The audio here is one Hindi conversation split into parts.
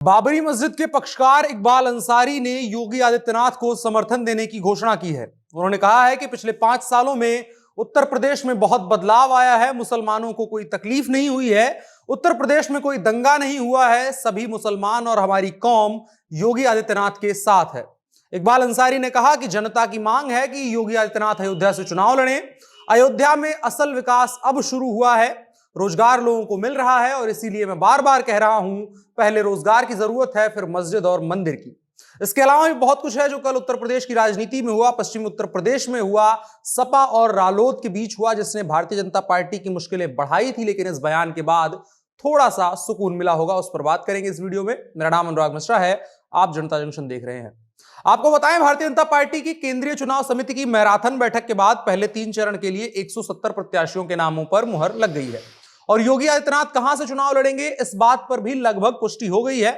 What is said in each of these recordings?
बाबरी मस्जिद के पक्षकार इकबाल अंसारी ने योगी आदित्यनाथ को समर्थन देने की घोषणा की है। उन्होंने कहा है कि पिछले 5 सालों में उत्तर प्रदेश में बहुत बदलाव आया है, मुसलमानों को कोई तकलीफ नहीं हुई है, उत्तर प्रदेश में कोई दंगा नहीं हुआ है, सभी मुसलमान और हमारी कौम योगी आदित्यनाथ के साथ है। इकबाल अंसारी ने कहा कि जनता की मांग है कि योगी आदित्यनाथ अयोध्या से चुनाव लड़ें। अयोध्या में असल विकास अब शुरू हुआ है, रोजगार लोगों को मिल रहा है और इसीलिए मैं बार बार कह रहा हूं, पहले रोजगार की जरूरत है, फिर मस्जिद और मंदिर की। इसके अलावा भी बहुत कुछ है जो कल उत्तर प्रदेश की राजनीति में हुआ, पश्चिमी उत्तर प्रदेश में हुआ, सपा और रालोद के बीच हुआ, जिसने भारतीय जनता पार्टी की मुश्किलें बढ़ाई थी। लेकिन इस बयान के बाद थोड़ा सा सुकून मिला होगा, उस पर बात करेंगे इस वीडियो में। मेरा नाम अनुराग मिश्रा है, आप जनता जंक्शन देख रहे हैं। आपको बताएं, भारतीय जनता पार्टी की केंद्रीय चुनाव समिति की मैराथन बैठक के बाद पहले 3 चरण के लिए 170 प्रत्याशियों के नामों पर मुहर लग गई है और योगी आदित्यनाथ कहां से चुनाव लड़ेंगे इस बात पर भी लगभग पुष्टि हो गई है।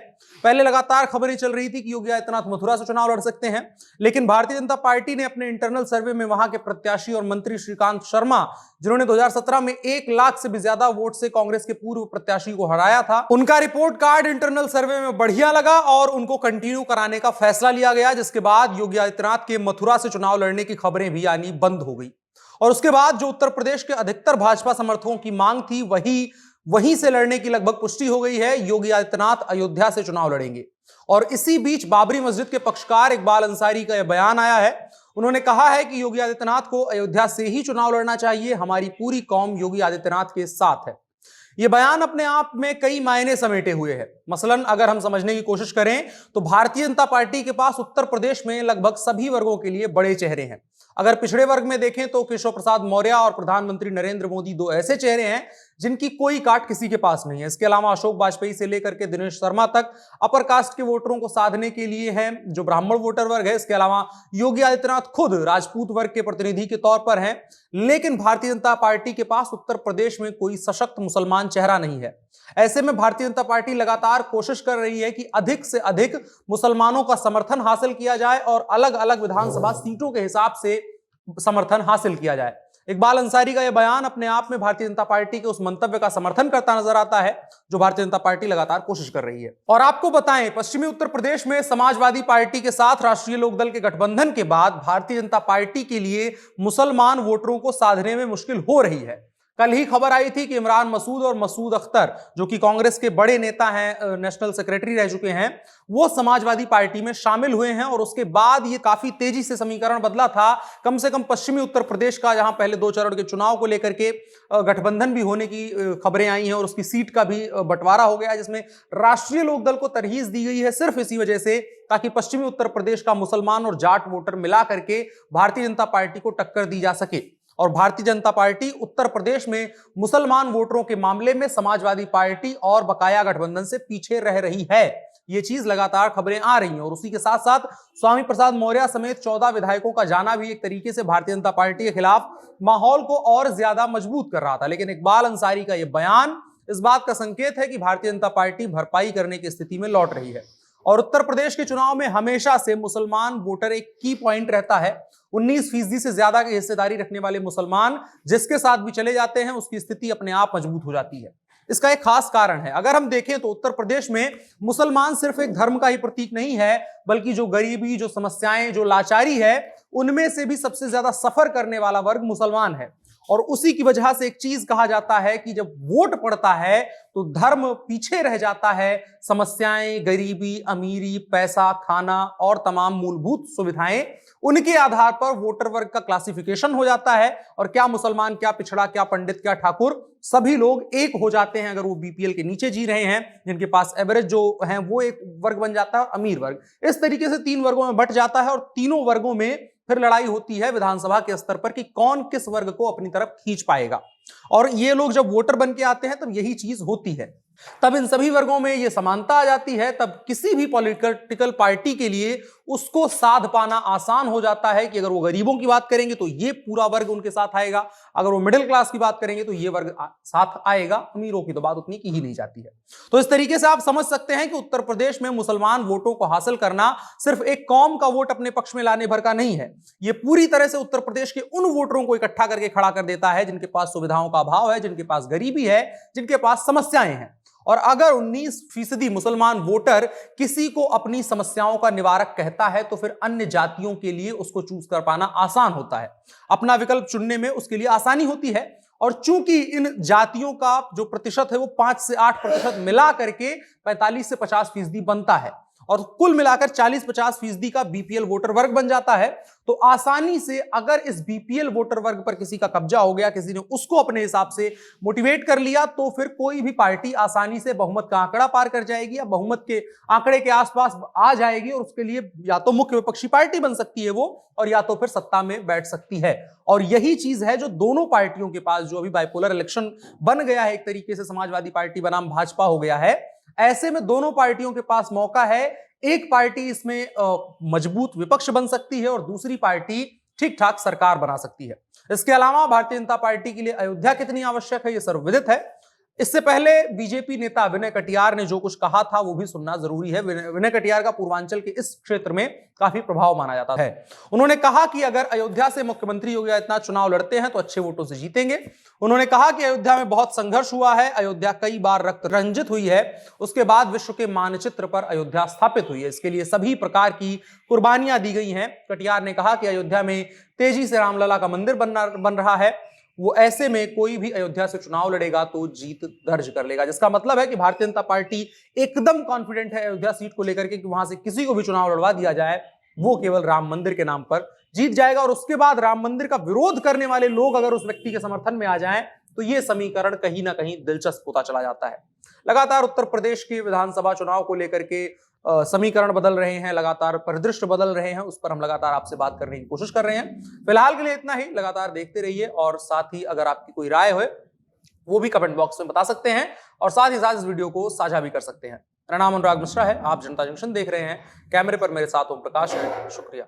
पहले लगातार खबरें चल रही थी कि योगी आदित्यनाथ मथुरा से चुनाव लड़ सकते हैं, लेकिन भारतीय जनता पार्टी ने अपने इंटरनल सर्वे में वहां के प्रत्याशी और मंत्री श्रीकांत शर्मा, जिन्होंने 2017 में 1 लाख से भी ज्यादा वोट से कांग्रेस के पूर्व प्रत्याशी को हराया था, उनका रिपोर्ट कार्ड इंटरनल सर्वे में बढ़िया लगा और उनको कंटिन्यू कराने का फैसला लिया गया, जिसके बाद योगी आदित्यनाथ के मथुरा से चुनाव लड़ने की खबरें भी आनी बंद हो गई। और उसके बाद जो उत्तर प्रदेश के अधिकतर भाजपा समर्थकों की मांग थी, वहीं से लड़ने की लगभग पुष्टि हो गई है। योगी आदित्यनाथ अयोध्या से चुनाव लड़ेंगे। और इसी बीच बाबरी मस्जिद के पक्षकार इकबाल अंसारी का यह बयान आया है। उन्होंने कहा है कि योगी आदित्यनाथ को अयोध्या से ही चुनाव लड़ना चाहिए, हमारी पूरी कौम योगी आदित्यनाथ के साथ है। यह बयान अपने आप में कई मायने समेटे हुए है। मसलन अगर हम समझने की कोशिश करें तो भारतीय जनता पार्टी के पास उत्तर प्रदेश में लगभग सभी वर्गों के लिए बड़े चेहरे हैं। अगर पिछड़े वर्ग में देखें तो केशव प्रसाद मौर्य और प्रधानमंत्री नरेंद्र मोदी 2 ऐसे चेहरे हैं जिनकी कोई काट किसी के पास नहीं है। इसके अलावा अशोक वाजपेयी से लेकर के दिनेश शर्मा तक अपर कास्ट के वोटरों को साधने के लिए हैं, जो ब्राह्मण वोटर वर्ग है। इसके अलावा योगी आदित्यनाथ खुद राजपूत वर्ग के प्रतिनिधि के तौर पर हैं। लेकिन भारतीय जनता पार्टी के पास उत्तर प्रदेश में कोई सशक्त मुसलमान चेहरा नहीं है। ऐसे में भारतीय जनता पार्टी लगातार कोशिश कर रही है कि अधिक से अधिक मुसलमानों का समर्थन हासिल किया जाए और अलग अलग विधानसभा सीटों के हिसाब से समर्थन हासिल किया जाए। इकबाल अंसारी का यह बयान अपने आप में भारतीय जनता पार्टी के उस मंतव्य का समर्थन करता नजर आता है जो भारतीय जनता पार्टी लगातार कोशिश कर रही है। और आपको बताएं, पश्चिमी उत्तर प्रदेश में समाजवादी पार्टी के साथ राष्ट्रीय लोकदल के गठबंधन के बाद भारतीय जनता पार्टी के लिए मुसलमान वोटरों को साधने में मुश्किल हो रही है। कल ही खबर आई थी कि इमरान मसूद और मसूद अख्तर, जो कि कांग्रेस के बड़े नेता हैं, नेशनल सेक्रेटरी रह चुके हैं, वो समाजवादी पार्टी में शामिल हुए हैं। और उसके बाद ये काफी तेजी से समीकरण बदला था। कम से कम पश्चिमी उत्तर प्रदेश का, जहां पहले 2 चरण के चुनाव को लेकर के गठबंधन भी होने की खबरें आई हैं और उसकी सीट का भी बंटवारा हो गया, जिसमें राष्ट्रीय लोकदल को तरहीज दी गई है सिर्फ इसी वजह से ताकि पश्चिमी उत्तर प्रदेश का मुसलमान और जाट वोटर मिला करके भारतीय जनता पार्टी को टक्कर दी जा सके। और भारतीय जनता पार्टी उत्तर प्रदेश में मुसलमान वोटरों के मामले में समाजवादी पार्टी और बकाया गठबंधन से पीछे रह रही है। ये चीज लगातार खबरें आ रही हैं। और उसी के साथ साथ स्वामी प्रसाद मौर्य समेत 14 विधायकों का जाना भी एक तरीके से भारतीय जनता पार्टी के खिलाफ माहौल को और ज्यादा मजबूत कर रहा था। लेकिन इकबाल अंसारी का यह बयान इस बात का संकेत है कि भारतीय जनता पार्टी भरपाई करने की स्थिति में लौट रही है। और उत्तर प्रदेश के चुनाव में हमेशा से मुसलमान वोटर एक की पॉइंट रहता है। 19% से ज्यादा की हिस्सेदारी रखने वाले मुसलमान जिसके साथ भी चले जाते हैं, उसकी स्थिति अपने आप मजबूत हो जाती है। इसका एक खास कारण है। अगर हम देखें तो उत्तर प्रदेश में मुसलमान सिर्फ एक धर्म का ही प्रतीक नहीं है, बल्कि जो गरीबी, जो समस्याएं, जो लाचारी है, उनमें से भी सबसे ज्यादा सफर करने वाला वर्ग मुसलमान है। और उसी की वजह से एक चीज कहा जाता है कि जब वोट पड़ता है तो धर्म पीछे रह जाता है। समस्याएं, गरीबी, अमीरी, पैसा, खाना और तमाम मूलभूत सुविधाएं, उनके आधार पर वोटर वर्ग का क्लासिफिकेशन हो जाता है। और क्या मुसलमान, क्या पिछड़ा, क्या पंडित, क्या ठाकुर, सभी लोग एक हो जाते हैं अगर वो बीपीएल के नीचे जी रहे हैं। जिनके पास एवरेज जो है वो एक वर्ग बन जाता है और अमीर वर्ग। इस तरीके से 3 वर्गों में बंट जाता है और तीनों वर्गों में फिर लड़ाई होती है विधानसभा के स्तर पर कि कौन किस वर्ग को अपनी तरफ खींच पाएगा। और ये लोग जब वोटर बन के आते हैं तब यही चीज होती है। तब इन सभी वर्गों में ये समानता आ जाती है। तब किसी भी पॉलिटिकल पार्टी के लिए उसको साध पाना आसान हो जाता है कि अगर वो गरीबों की बात करेंगे तो ये पूरा वर्ग उनके साथ आएगा, अगर वो मिडिल क्लास की बात करेंगे तो ये वर्ग साथ आएगा, अमीरों की तो बात उतनी की ही नहीं जाती है। तो इस तरीके से आप समझ सकते हैं कि उत्तर प्रदेश में मुसलमान वोटों को हासिल करना सिर्फ एक कौम का वोट अपने पक्ष में लाने भर का नहीं है। ये पूरी तरह से उत्तर प्रदेश के उन वोटरों को इकट्ठा करके खड़ा कर देता है जिनके पास सुविधाओं का अभाव है, जिनके पास गरीबी है, जिनके पास समस्याएं हैं। और अगर 19% मुसलमान वोटर किसी को अपनी समस्याओं का निवारक कहता है तो फिर अन्य जातियों के लिए उसको चूज कर पाना आसान होता है, अपना विकल्प चुनने में उसके लिए आसानी होती है। और चूंकि इन जातियों का जो प्रतिशत है वो 5 से 8% मिला करके 45 से 50% बनता है और कुल मिलाकर 40-50% का बीपीएल वोटर वर्ग बन जाता है, तो आसानी से अगर इस बीपीएल वोटर वर्ग पर किसी का कब्जा हो गया, किसी ने उसको अपने हिसाब से मोटिवेट कर लिया, तो फिर कोई भी पार्टी आसानी से बहुमत का आंकड़ा पार कर जाएगी या बहुमत के आंकड़े के आसपास आ जाएगी और उसके लिए या तो मुख्य विपक्षी पार्टी बन सकती है वो, और या तो फिर सत्ता में बैठ सकती है। और यही चीज है जो दोनों पार्टियों के पास, जो अभी बाइपोलर इलेक्शन बन गया है, एक तरीके से समाजवादी पार्टी बनाम भाजपा हो गया है, ऐसे में दोनों पार्टियों के पास मौका है। एक पार्टी इसमें मजबूत विपक्ष बन सकती है और दूसरी पार्टी ठीक ठाक सरकार बना सकती है। इसके अलावा भारतीय जनता पार्टी के लिए अयोध्या कितनी आवश्यक है, यह सर्वविदित है। इससे पहले बीजेपी नेता विनय कटियार ने जो कुछ कहा था वो भी सुनना जरूरी है। विनय कटियार का पूर्वांचल के इस क्षेत्र में काफी प्रभाव माना जाता है। उन्होंने कहा कि अगर अयोध्या से मुख्यमंत्री योगी आदित्यनाथ चुनाव लड़ते हैं तो अच्छे वोटों से जीतेंगे। उन्होंने कहा कि अयोध्या में बहुत संघर्ष हुआ है, अयोध्या कई बार रक्त रंजित हुई है, उसके बाद विश्व के मानचित्र पर अयोध्या स्थापित हुई है, इसके लिए सभी प्रकार की कुर्बानियां दी गई हैं। कटियार ने कहा कि अयोध्या में तेजी से रामलला का मंदिर बन रहा है, वो ऐसे में कोई भी अयोध्या से चुनाव लड़ेगा तो जीत दर्ज कर लेगा, जिसका मतलब है कि भारतीय जनता पार्टी एकदम कॉन्फिडेंट है अयोध्या सीट को लेकर के कि वहां से किसी को भी चुनाव लड़वा दिया जाए वो केवल राम मंदिर के नाम पर जीत जाएगा। और उसके बाद राम मंदिर का विरोध करने वाले लोग अगर उस व्यक्ति के समर्थन में आ जाएं तो यह समीकरण कहीं ना कहीं दिलचस्प होता चला जाता है। लगातार उत्तर प्रदेश के विधानसभा चुनाव को लेकर के समीकरण बदल रहे हैं, लगातार परिदृश्य बदल रहे हैं, उस पर हम लगातार आपसे बात करने की कोशिश कर रहे हैं। फिलहाल के लिए इतना ही, लगातार देखते रहिए और साथ ही अगर आपकी कोई राय हो वो भी कमेंट बॉक्स में बता सकते हैं और साथ ही साथ इस वीडियो को साझा भी कर सकते हैं। मेरा नाम अनुराग मिश्रा है, आप जनता जंक्शन देख रहे हैं, कैमरे पर मेरे साथ ओम प्रकाश है। शुक्रिया।